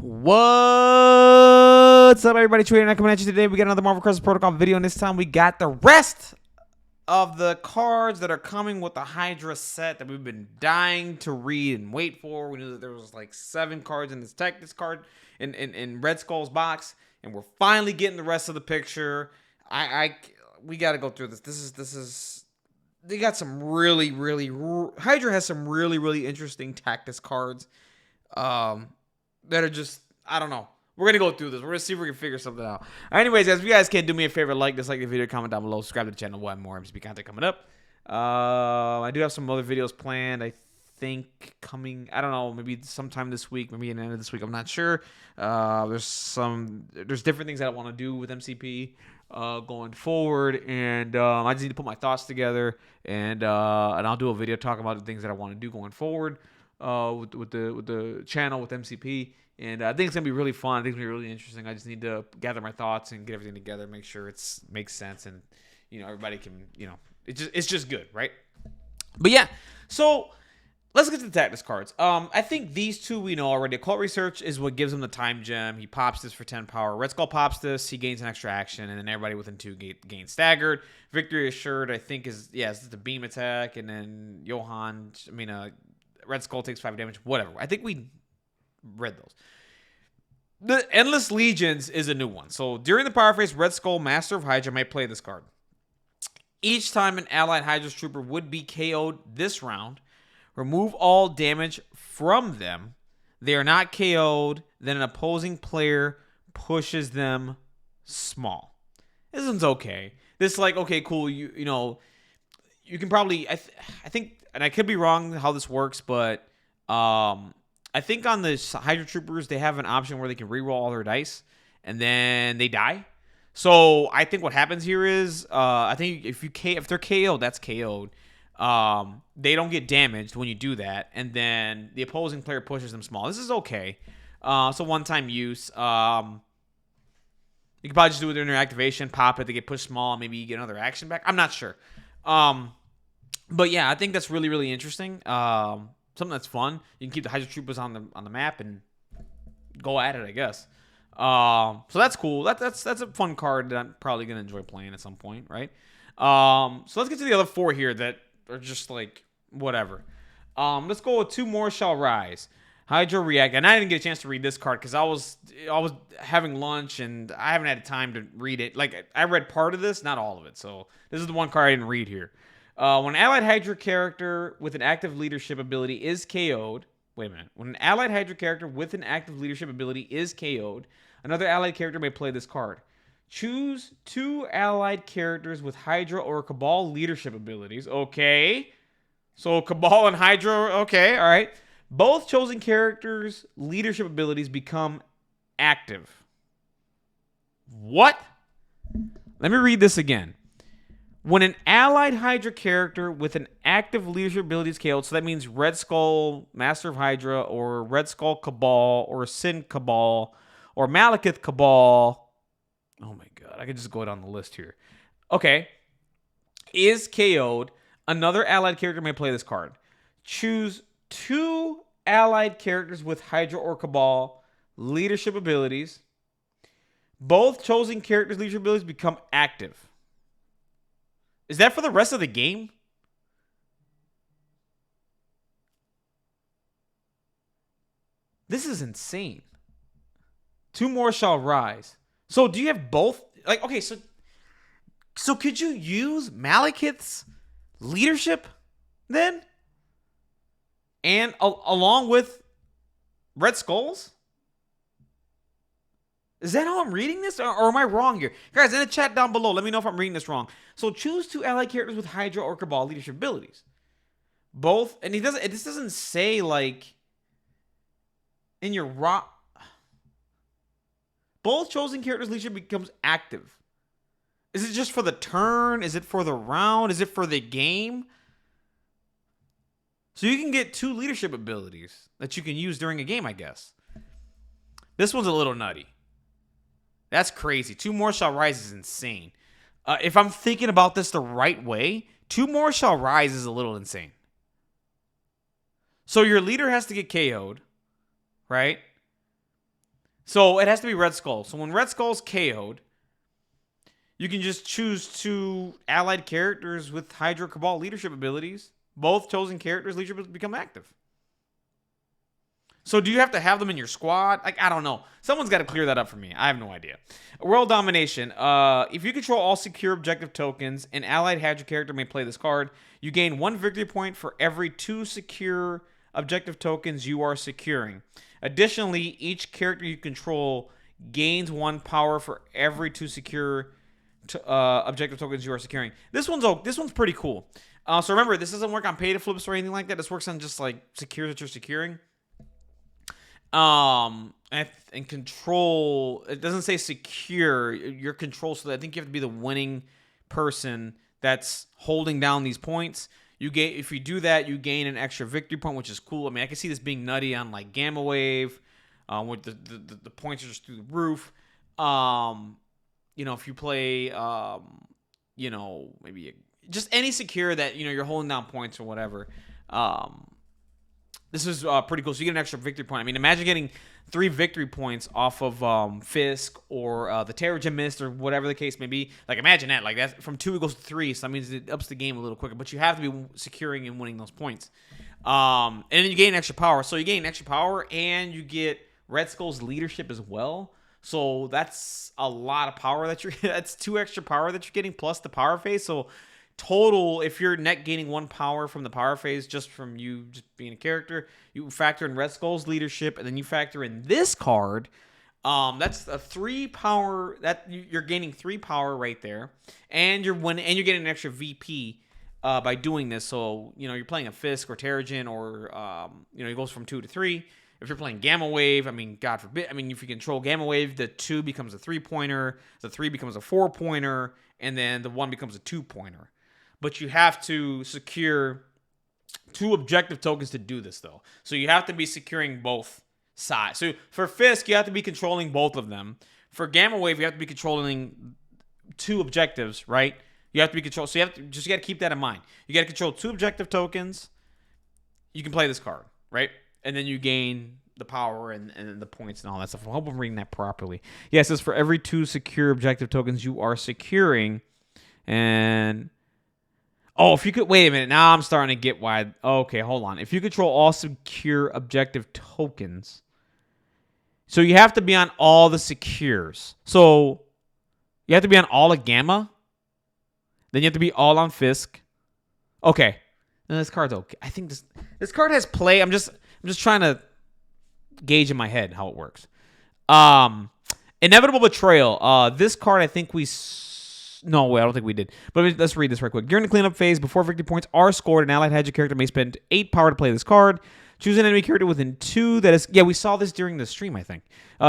What's up, everybody? Trading coming at you today. We got another Marvel Crisis Protocol video, and this time we got the rest of the cards that are coming with the Hydra set that we've been dying to read and wait for. We knew that there was like 7 cards in this card in Red Skull's box, and we're finally getting the rest of the picture. We got to go through this. This is they got some Hydra has some really interesting Tactics cards that are just, I don't know. We're going to go through this. We're going to see if we can figure something out. Anyways, guys, if you guys can do me a favor, dislike the video, comment down below, subscribe to the channel. We'll have more MCP content coming up. I do have some other videos planned, I think, coming, I don't know, maybe sometime this week, maybe at the end of this week. I'm not sure. There's different things that I want to do with MCP going forward, and I just need to put my thoughts together, and I'll do a video talking about the things that I want to do going forward with the channel, with MCP. And I think it's going to be really fun. I think it's going to be really interesting. I just need to gather my thoughts and get everything together, make sure it makes sense, and, everybody can, it's just good, right? But yeah, so let's get to the Tactics cards. I think these two we know already. Occult Research is what gives him the time gem. He pops this for 10 power. Red Skull pops this. He gains an extra action, and then everybody within 2 gains staggered. Victory Assured, I think, is the beam attack, and then Red Skull takes 5 damage. Whatever. I think we read those. The Endless Legions is a new one. So during the power phase, Red Skull, Master of Hydra, may play this card. Each time an allied Hydra's trooper would be KO'd this round, remove all damage from them. They are not KO'd, then an opposing player pushes them small. This one's okay. This is like, okay, cool. You can probably, I think, and I could be wrong how this works, but I think on the Hydra Troopers, they have an option where they can reroll all their dice, and then they die. So I think what happens here is, I think if they're KO'd, that's KO'd. They don't get damaged when you do that, and then the opposing player pushes them small. This is okay. So one-time use. You can probably just do it during their activation, pop it, they get pushed small, maybe you get another action back. I'm not sure. But yeah, I think that's really interesting. Something that's fun. You can keep the Hydra Troopers on the map and go at it, I guess. So that's cool. That's a fun card that I'm probably gonna enjoy playing at some point, right? So let's get to the other 4 here that are just like whatever. Let's go with 2 More Shall Rise. Hydra React, and I didn't get a chance to read this card because I was having lunch and I haven't had time to read it. Like, I read part of this, not all of it. So this is the one card I didn't read here. When an allied Hydra character with an active leadership ability is KO'd... Wait a minute. When an allied Hydra character with an active leadership ability is KO'd, another allied character may play this card. Choose 2 allied characters with Hydra or Cabal leadership abilities. Okay. So Cabal and Hydra, okay, all right. Both chosen characters' leadership abilities become active. What? Let me read this again. When an allied Hydra character with an active leadership ability is KO'd, so that means Red Skull, Master of Hydra, or Red Skull Cabal, or Sin Cabal, or Malekith Cabal. Oh my god, I could just go down the list here. Okay. Is KO'd, another allied character may play this card. Choose 2 allied characters with Hydra or Cabal leadership abilities. Both chosen characters' leadership abilities become active. Is that for the rest of the game? This is insane. 2 More Shall Rise. So do you have both? Like, okay, so could you use Malekith's leadership then? And along with Red Skull's? Is that how I'm reading this? Or am I wrong here? Guys, in the chat down below, let me know if I'm reading this wrong. So choose 2 allied characters with Hydra or Cabal leadership abilities. Both, and this doesn't say, like, in your both chosen characters' leadership becomes active. Is it just for the turn? Is it for the round? Is it for the game? So you can get 2 leadership abilities that you can use during a game, I guess. This one's a little nutty. That's crazy. 2 More Shall Rise is insane. If I'm thinking about this the right way, 2 More Shall Rise is a little insane. So your leader has to get KO'd, right? So it has to be Red Skull. So when Red Skull's KO'd, you can just choose 2 allied characters with Hydra Cabal leadership abilities. Both chosen characters' leadership become active. So do you have to have them in your squad? Like, I don't know. Someone's got to clear that up for me. I have no idea. World Domination. If you control all secure objective tokens, an allied Hydra character may play this card. You gain 1 victory point for every 2 secure objective tokens you are securing. Additionally, each character you control gains 1 power for every 2 secure objective tokens you are securing. This one's pretty cool. So remember, this doesn't work on pay to flips or anything like that. This works on just like secures that you're securing. And control, it doesn't say secure your control, so I think you have to be the winning person that's holding down these points. If you do that, you gain an extra victory point, which is cool. I mean, I can see this being nutty on like Gamma Wave, with the points are just through the roof. If you play, maybe just any secure that you're holding down points or whatever. This is pretty cool. So you get an extra victory point. I mean, imagine getting 3 victory points off of Fisk or the Terrigen Mist or whatever the case may be. Like, imagine that. Like, that from 2 it goes to 3, so that means it ups the game a little quicker. But you have to be securing and winning those points. And then you gain extra power. So you gain extra power, and you get Red Skull's leadership as well. So that's a lot of power that's 2 extra power that you're getting plus the power phase. So total, if you're net gaining 1 power from the power phase just from you just being a character, you factor in Red Skull's leadership, and then you factor in this card. That's a 3 power that you're gaining 3 power right there, and you're getting an extra VP by doing this. So you're playing a Fisk or Terrigen, or it goes from 2 to 3. If you're playing Gamma Wave, I mean, God forbid. I mean, if you control Gamma Wave, the 2 becomes a 3-pointer, the 3 becomes a 4-pointer, and then the 1 becomes a 2-pointer. But you have to secure 2 objective tokens to do this, though. So you have to be securing both sides. So for Fisk, you have to be controlling both of them. For Gamma Wave, you have to be controlling 2 objectives, right? You have to be control. So you got to keep that in mind. You got to control 2 objective tokens. You can play this card, right? And then you gain the power and the points and all that stuff. I hope I'm reading that properly. Yeah, it says for every 2 secure objective tokens you are securing. And if you could wait a minute. Now I'm starting to get why. Okay, hold on. If you control all secure objective tokens, so you have to be on all the secures. So you have to be on all of Gamma. Then you have to be all on Fisk. Okay. And this card's okay. I think this card has play. I'm just trying to gauge in my head how it works. Inevitable Betrayal. This card, I think no, wait, I don't think we did. But let's read this right quick. During the cleanup phase, before victory points are scored, an allied Hydra character may spend 8 power to play this card. Choose an enemy character within 2 that is... Yeah, we saw this during the stream, I think.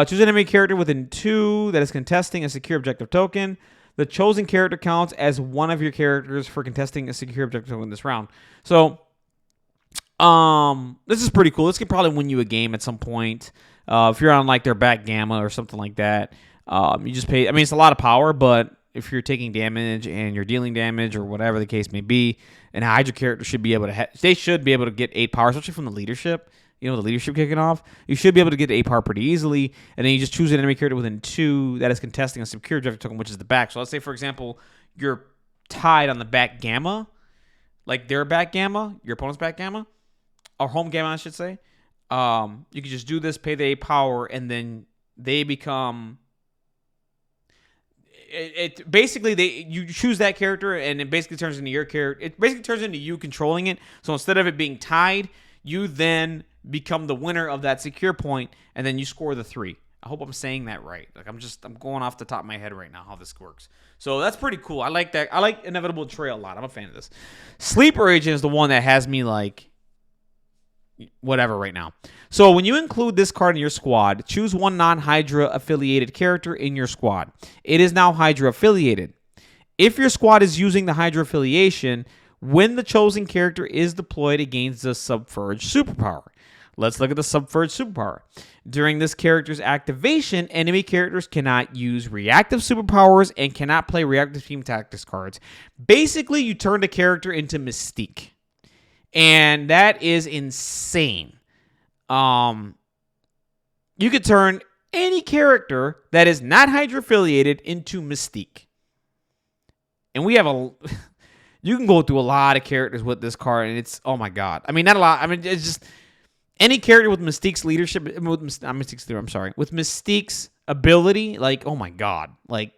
Choose an enemy character within 2 that is contesting a secure objective token. The chosen character counts as one of your characters for contesting a secure objective token this round. So, this is pretty cool. This could probably win you a game at some point. If you're on like their back Gamma or something like that, you just pay... I mean, it's a lot of power, but if you're taking damage and you're dealing damage or whatever the case may be, an Hydra character should be able to... They should be able to get 8 power, especially from the leadership. The leadership kicking off. You should be able to get 8 power pretty easily, and then you just choose an enemy character within 2 that is contesting a secure objective token, which is the back. So let's say, for example, you're tied on the back Gamma, like their back Gamma, your opponent's back Gamma, or home Gamma, I should say. You can just do this, pay the 8 power, and then they become... It basically you choose that character, and it basically turns into your character. It basically turns into you controlling it. So instead of it being tied, you then become the winner of that secure point, and then you score the 3. I hope I'm saying that right. Like I'm going off the top of my head right now how this works. So that's pretty cool. I like that. I like Inevitable Betrayal a lot. I'm a fan of this. Sleeper Agent is the one that has me like whatever right now. So when you include this card in your squad, choose one non-Hydra affiliated character in your squad. It is now Hydra affiliated. If your squad is using the Hydra affiliation, when the chosen character is deployed, it gains the Subverge superpower. Let's look at the Subverge superpower. During this character's activation, enemy characters cannot use reactive superpowers and cannot play reactive team tactics cards. Basically, you turn the character into Mystique. And that is insane. You could turn any character that is not Hydra affiliated into Mystique. And we have you can go through a lot of characters with this card, and it's, oh my God. I mean, not a lot. I mean, it's just any character with Mystique's leadership, with Mystique's ability, like, oh my God, like,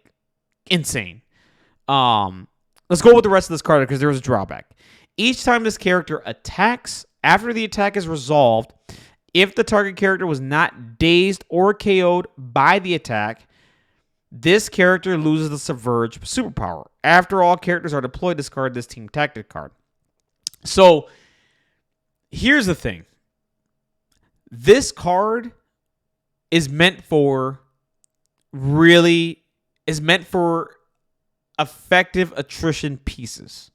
insane. Let's go with the rest of this card because there was a drawback. Each time this character attacks, after the attack is resolved, if the target character was not dazed or KO'd by the attack, this character loses the Subverge superpower. After all characters are deployed, discard this team tactic card. So, here's the thing. This card is meant for effective attrition pieces.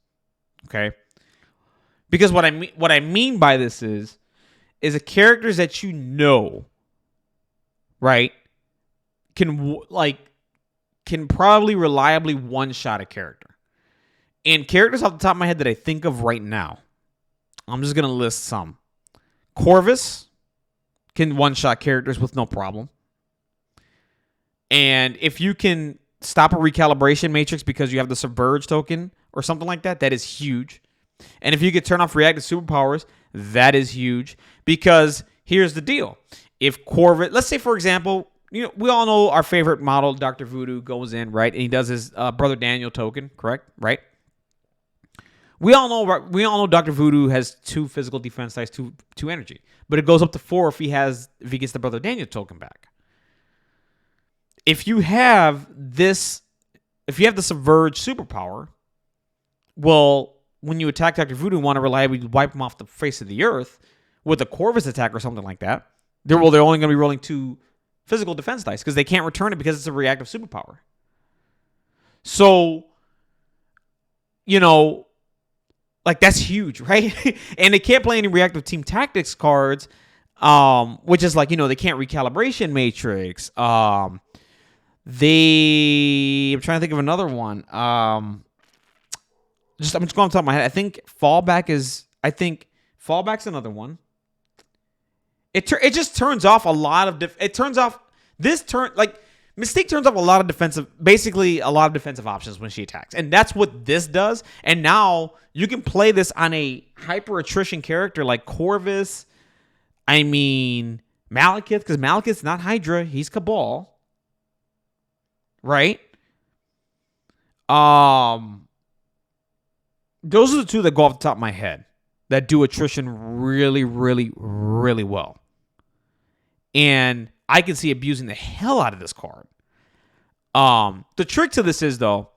Okay? Because what I mean by this is the characters that you know, right, can probably reliably one-shot a character. And characters off the top of my head that I think of right now, I'm just going to list some. Corvus can one-shot characters with no problem. And if you can stop a recalibration matrix because you have the Subverge token or something like that, that is huge. And if you could turn off reactive superpowers, that is huge. Because here's the deal. If Corvus, let's say, for example, you know, we all know our favorite model, Dr. Voodoo, goes in, right? And he does his Brother Daniel token, correct? Right? We all know Dr. Voodoo has 2 physical defense dice, 2 energy. But it goes up to 4 if he gets the Brother Daniel token back. If you have the Subverge superpower, well, when you attack Dr. Voodoo and want to reliably wipe him off the face of the earth with a Corvus attack or something like that, they're only going to be rolling 2 physical defense dice because they can't return it because it's a reactive superpower. So, you know, like, that's huge, right? And they can't play any reactive team tactics cards, which is like, you know, they can't recalibration matrix. I'm trying to think of another one. I'm just going on top of my head. I think fallback's another one. It just turns off a lot of Mystique turns off a lot of defensive options when she attacks. And that's what this does. And now you can play this on a hyper attrition character like Corvus. I mean, Malekith, because Malekith's not Hydra, he's Cabal. Right? Those are the 2 that go off the top of my head that do attrition really, really, really well. And I can see abusing the hell out of this card. The trick to this is, though,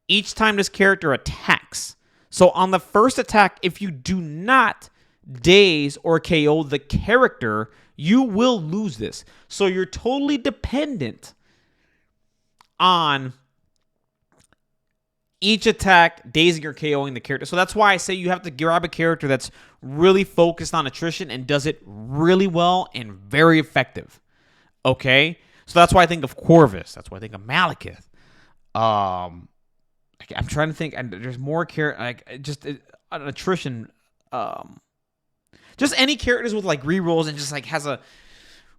each time this character attacks. So on the first attack, if you do not daze or KO the character, you will lose this. So you're totally dependent on each attack dazing or KOing the character. So that's why I say you have to grab a character that's really focused on attrition and does it really well and very effective. Okay? So that's why I think of Corvus. That's why I think of Malekith. I'm trying to think. There's more just an attrition. Just any characters with like rerolls and just like has a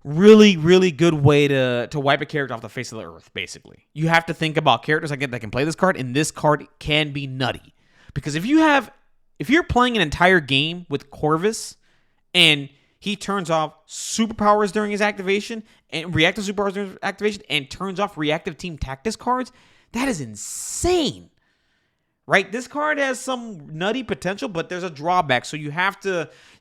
really, really good way to wipe a character off the face of the earth, basically. You have to think about characters that can play this card, and this card can be nutty. Because if you're playing an entire game with Corvus and he turns off superpowers during his activation and reactive superpowers during his activation and turns off reactive team tactics cards, that is insane. Right? This card has some nutty potential, but there's a drawback. So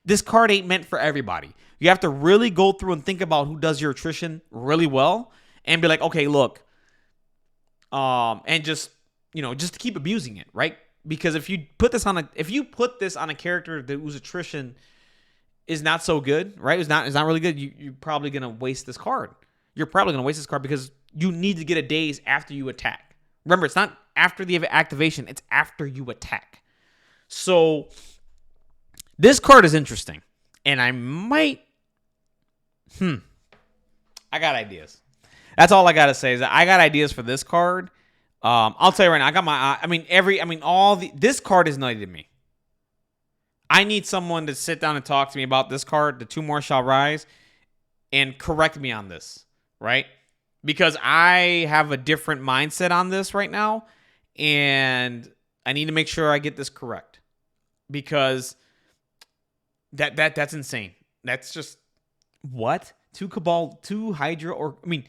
this card ain't meant for everybody. You have to really go through and think about who does your attrition really well and be like, okay, look, and just to keep abusing it, right? Because if you put this on a character whose attrition is not so good, right? It's not really good. You're probably gonna waste this card. You're probably gonna waste this card because you need to get a daze after you attack. Remember, it's not after the activation; it's after you attack. So this card is interesting, and I might. I got ideas. That's all I gotta say is that I got ideas for this card. I'll tell you right now, I got my. This card is nutty to me. I need someone to sit down and talk to me about this card. The Two More Shall Rise, and correct me on this right? Because I have a different mindset on this right now, and I need to make sure I get this correct, because that's insane. That's just what? Two Hydra, or I mean,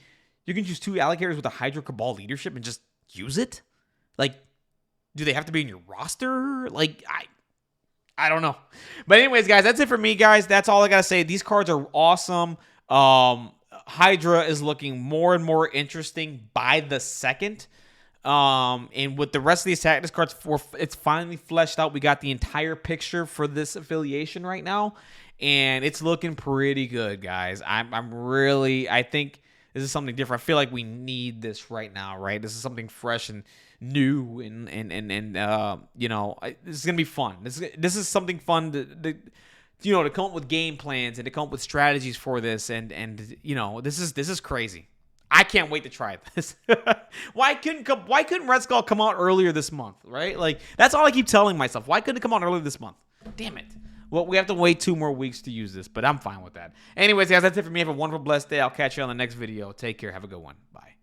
you can choose 2 allocators with a Hydra Cabal leadership and just use it? Like, do they have to be in your roster? Like, I don't know. But anyways, guys, that's it for me, guys. That's all I gotta say. These cards are awesome. Hydra is looking more and more interesting by the second. And with the rest of these tactics cards, it's finally fleshed out. We got the entire picture for this affiliation right now, and it's looking pretty good, guys. I think this is something different. I feel like we need this right now, right? This is something fresh and new, and you know, this is gonna be fun. This is something fun to come up with game plans and to come up with strategies for this, and you know, this is crazy. I can't wait to try this. Why couldn't Red Skull come out earlier this month, right? Like, that's all I keep telling myself. Why couldn't it come out earlier this month? Damn it. Well, we have to wait 2 more weeks to use this, but I'm fine with that. Anyways, guys, that's it for me. Have a wonderful, blessed day. I'll catch you on the next video. Take care. Have a good one. Bye.